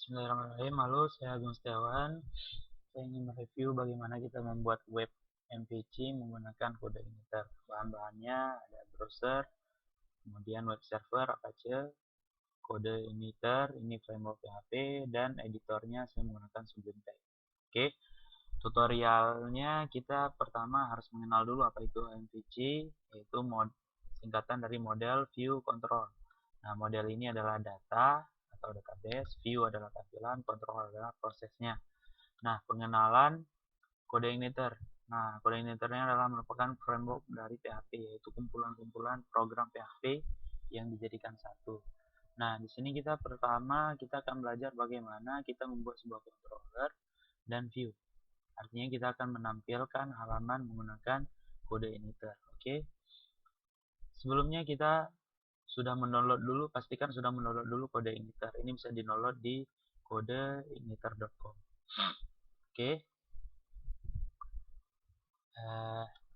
Bismillahirrahmanirrahim. Halo, saya Agung Setiawan. Saya ingin mereview bagaimana kita membuat web MVC menggunakan kode emitter. Bahan-bahannya ada browser, kemudian web server Apache, kode emitter, ini framework PHP, dan editornya saya menggunakan Sublime Text. Oke, tutorialnya kita pertama harus mengenal dulu apa itu MVC, yaitu singkatan dari model view control. Nah, model ini adalah data atau database, view adalah tampilan, control adalah prosesnya. Nah, pengenalan kode emitter. Nah, kode emitter-nya adalah merupakan framework dari PHP, yaitu kumpulan-kumpulan program PHP yang dijadikan satu. Nah, di sini kita pertama kita akan belajar bagaimana kita membuat sebuah controller dan view. Artinya kita akan menampilkan halaman menggunakan kode emitter. Oke. Sebelumnya kita sudah mendownload dulu, pastikan sudah mendownload dulu kode emitter. Ini bisa di-download di kodeemitter.com. Oke.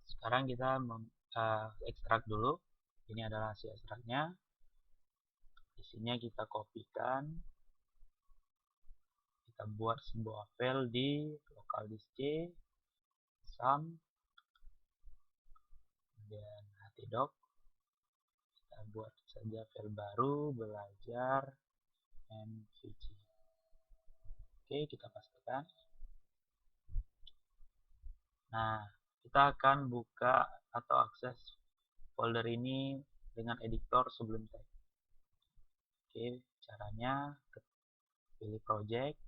Sekarang kita ekstrak dulu. Ini adalah hasil ekstraknya. Isinya kita kopikan. Kita buat sebuah file di local disk C, sum, kemudian htdoc. Kita buat saja file baru, belajar MVC. Oke, kita pastikan. Nah, kita akan buka atau akses folder ini dengan editor Sublime Text. Oke, caranya pilih project,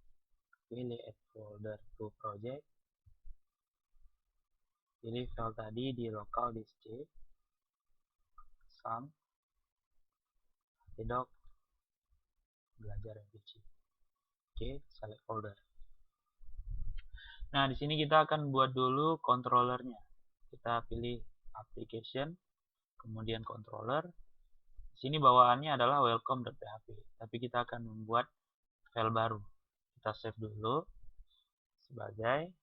pilih add folder to project, pilih file tadi di local disk C, sum, htdoc, belajar MVC. Oke, select folder. Nah, di sini kita akan buat dulu controllernya. Kita pilih application, kemudian controller. Di sini bawaannya adalah welcome.php, tapi kita akan membuat file baru. Kita save dulu sebagai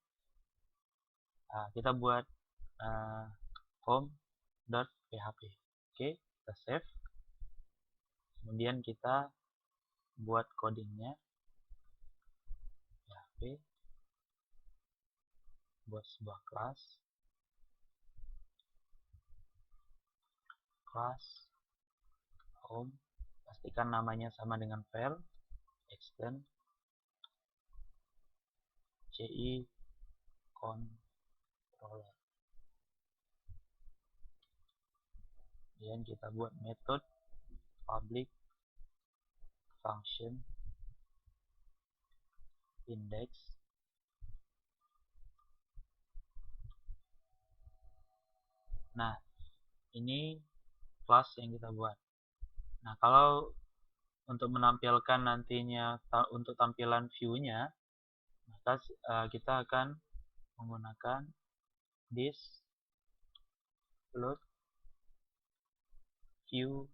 kita buat home.php. Oke, kita save. Kemudian kita buat codingnya. PHP, buat sebuah kelas home, pastikan namanya sama dengan file, extend ci controller. Kemudian kita buat method public function index. Nah, ini kelas yang kita buat. Nah, kalau untuk menampilkan nantinya untuk tampilan view-nya, maka kita akan menggunakan this load view,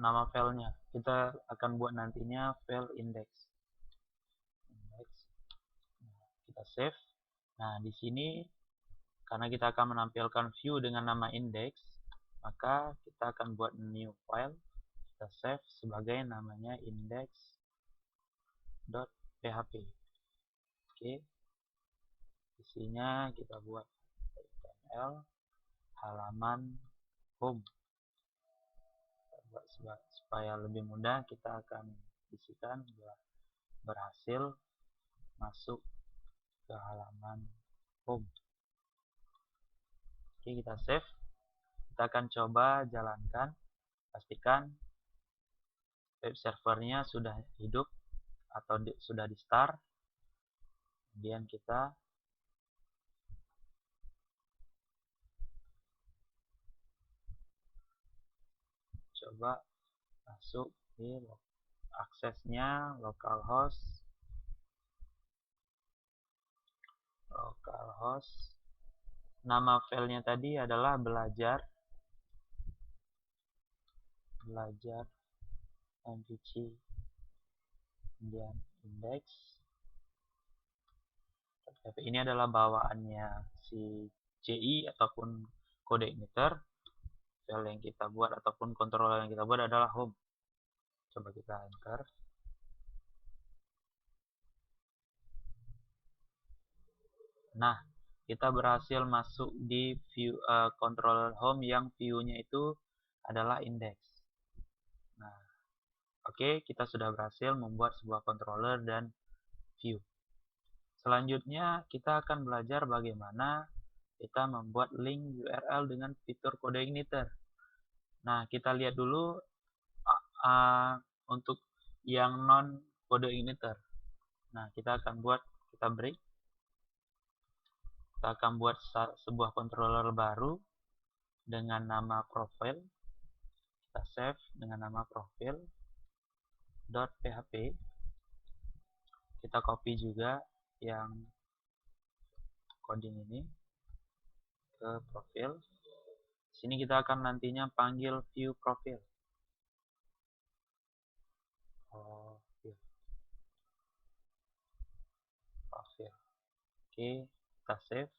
nama filenya. Kita akan buat nantinya file index. Nah, kita save. Nah, di sini karena kita akan menampilkan view dengan nama index, maka kita akan buat new file. Kita save sebagai namanya index.php. Oke. Isinya kita buat HTML halaman home. Supaya lebih mudah, kita akan isikan berhasil masuk ke halaman home. Oke, kita save. Kita akan coba jalankan. Pastikan web servernya sudah hidup atau sudah di start. Kemudian kita coba masuk di aksesnya localhost. Nama filenya tadi adalah belajar MVC, kemudian index. Ini adalah bawaannya si CI ataupun kode emitter. File yang kita buat ataupun controller yang kita buat adalah home. Coba kita enter. Nah, kita berhasil masuk di view controller home yang view-nya itu adalah index. Nah, oke, kita sudah berhasil membuat sebuah controller dan view. Selanjutnya, kita akan belajar bagaimana kita membuat link URL dengan fitur kode igniter. Nah, kita lihat dulu untuk yang non kode igniter. Nah, kita break. Kita akan buat sebuah controller baru dengan nama profile. Kita save dengan nama profile.php. Kita copy juga yang coding ini ke profile. Sini kita akan nantinya panggil view profile. Profile. Oke, kita save.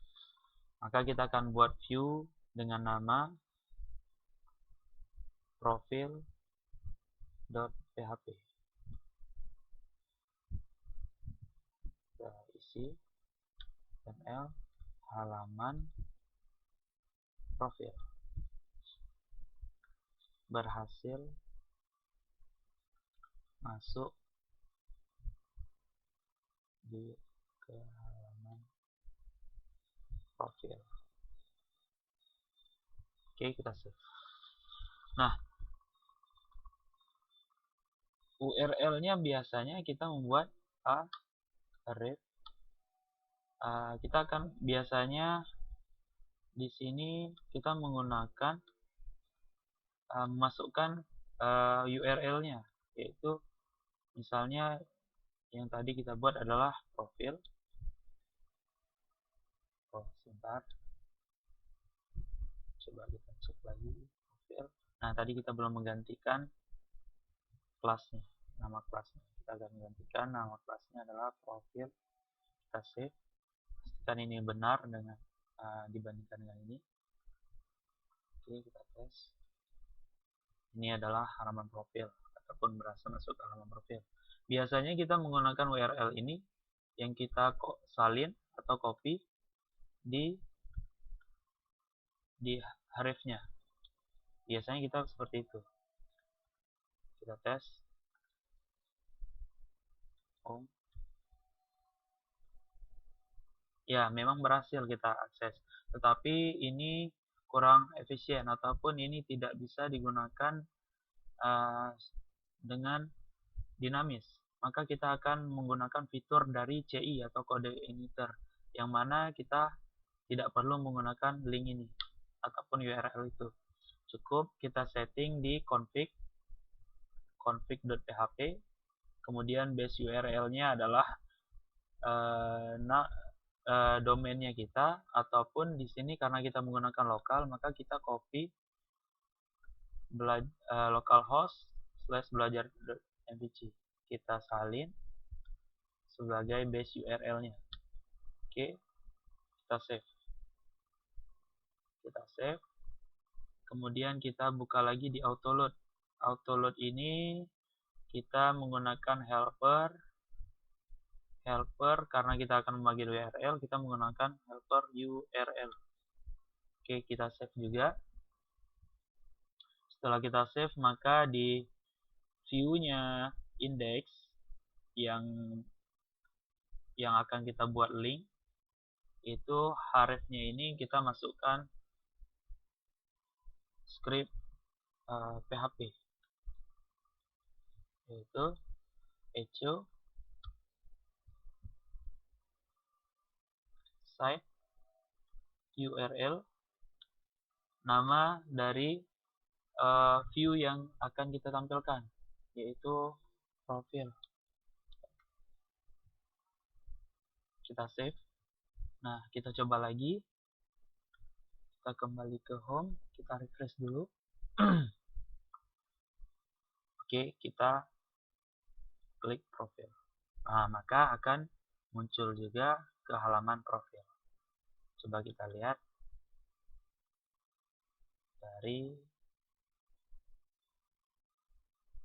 Maka kita akan buat view dengan nama profile.php. Kita isi HTML halaman profil. Berhasil masuk ke halaman profil. Oke, kita save. Nah, URL-nya biasanya kita membuat array. Kita akan biasanya di sini kita menggunakan memasukkan URL-nya, yaitu misalnya yang tadi kita buat adalah profil. Sebentar, coba kita cek lagi profil. Nah, tadi kita belum menggantikan kelasnya, nama kelasnya. Kita akan menggantikan nama kelasnya adalah profil. Kita save. Pastikan ini benar dengan dibandingkan dengan ini. Oke, kita tes. Ini adalah halaman profil ataupun berhasil masuk ke halaman profil. Biasanya kita menggunakan URL ini yang kita salin atau copy di href-nya. Biasanya kita seperti itu. Kita tes. Ya, memang berhasil kita akses. Tetapi ini kurang efisien ataupun ini tidak bisa digunakan dengan dinamis. Maka kita akan menggunakan fitur dari CI atau kode igniter, yang mana kita tidak perlu menggunakan link ini ataupun URL itu. Cukup kita setting di config.php, kemudian base URL-nya adalah domainnya kita, ataupun di sini karena kita menggunakan lokal, maka kita copy localhost /belajar.mpc. Kita salin sebagai base URL-nya. Oke, kita save. Kemudian kita buka lagi di autoload. Autoload ini kita menggunakan helper karena kita akan memanggil URL, kita menggunakan helper URL. Oke, kita save juga. Setelah kita save, maka di view-nya index yang akan kita buat link, itu href-nya ini kita masukkan script PHP, yaitu echo site URL, nama dari view yang akan kita tampilkan, yaitu profil. Kita save. Nah, kita coba lagi. Kita kembali ke home, kita refresh dulu. Oke, kita klik profil. Nah, maka akan muncul juga ke halaman profil. Coba kita lihat dari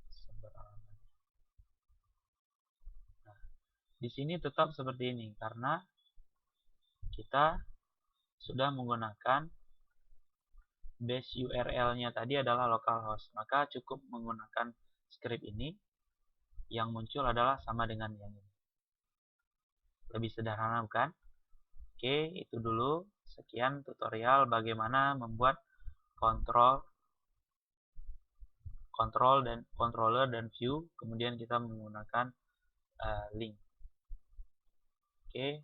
sumber halaman. Nah, di sini tetap seperti ini karena kita sudah menggunakan base URL-nya tadi adalah localhost, maka cukup menggunakan script ini. Yang muncul adalah sama dengan yang ini. Lebih sederhana bukan? Oke, itu dulu. Sekian tutorial bagaimana membuat controller dan view, kemudian kita menggunakan link. Oke,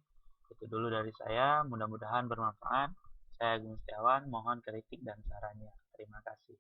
itu dulu dari saya. Mudah-mudahan bermanfaat. Saya Agung Setiawan, mohon kritik dan sarannya. Terima kasih.